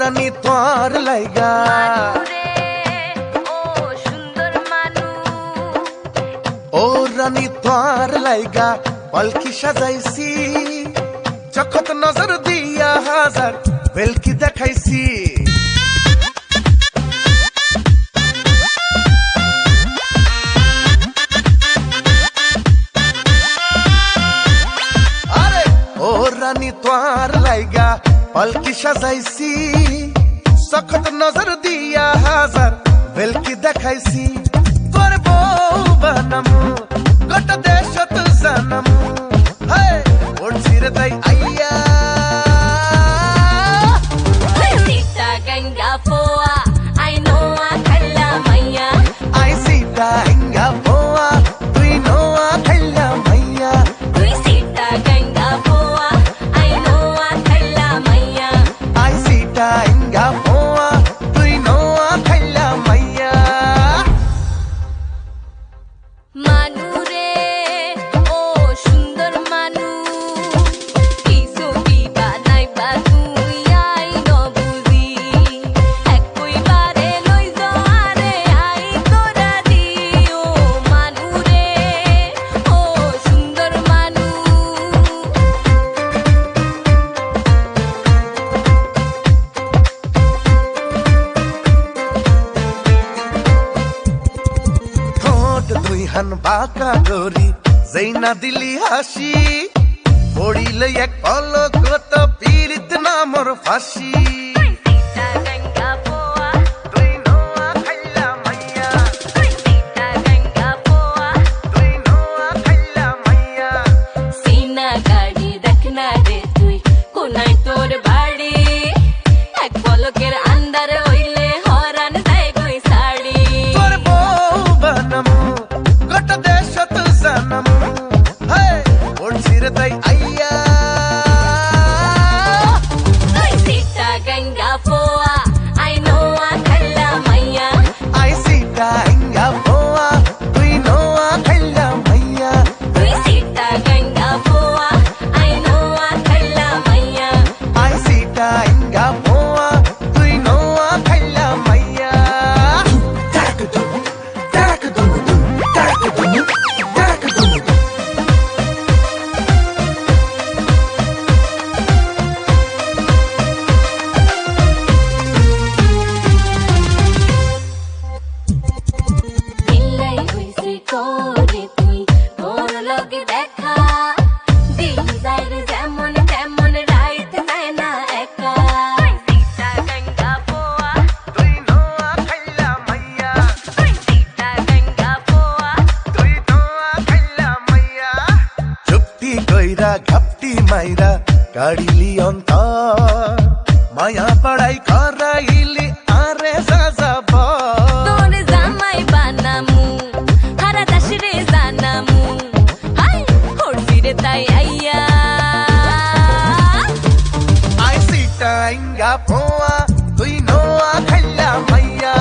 রানী তোর লাইগা ও রানী তোর লাইগা পালকি সাজাইছি চখত নজর দিয়া হাজার বেলকি দেখাইছি আরে ও রানী তোর লাইগা পালকি সাজাইছি চখত নজর দিয়া হাজার বেলকি দেখাইছি তোর বউ বানামু গোটা দেশত জানামু ওড়ছি রে তাই আইয়া Sita ganga poa, I know I khalla maiya. I sita ganga poa, tui know I khalla maiya. Tui sita ganga poa, I know I khalla maiya. I sita ganga poa, tui know I khalla maiya. Manu re, oh sundar manu. Kisu ki banai ba tui ai no buzi. Ekoi bare loi jo are ai tora di. Oh manu re, oh sundar manu. ঠোঁট দুই হান বাঁকা করি যেই না দিলি হাসি পড়িলে এক পলকত পীড়িত না মোর ফাঁসি Sita ganga poa, তুই নোয়া খাইলা মাইয়া Sita ganga poa. তুই নোয়া খাইলা মাইয়া सीना गाड़ी रखना रे তুই কোনায় তোর বাড়ি এক পলকের আন্দার হইলে হরান দেয় কই শাড়ি তোর বউ বানামু গোটা দেশত জানামু ওড়ছি রে তাই আইয়া তুই সীতা গঙ্গা পোয়া আই নো আ খাল্লা মাইয়া I sita ganga poa, tui noa khalla maiya. তুই সীতা গঙ্গা পোয়া আই নো আ খাল্লা মাইয়া I sita ganga poa, tui noa khalla maiya. Tarakadum, tarakadum, tarakadum, tarakadum. দিলাই হইছে করে তুই তোর লগে দেখা দিন যায় রে যেমন তেমন রাইত যায় না একা সীতা গঙ্গা পোয়া Tui noa khalla maiya, Sita Ganga পোয়া tui noa khalla maiya. চুপটি কইরা ঘাপটি মাইরা কাড়িলি অন্তর মায়া পড়াই করাইলি আরে যাযাব তোর জামাই বানামু হারা দাসরে জানামু হাই হড়ছি রে তাই আইয়া I sita ganga poa, tui noa khalla maiya.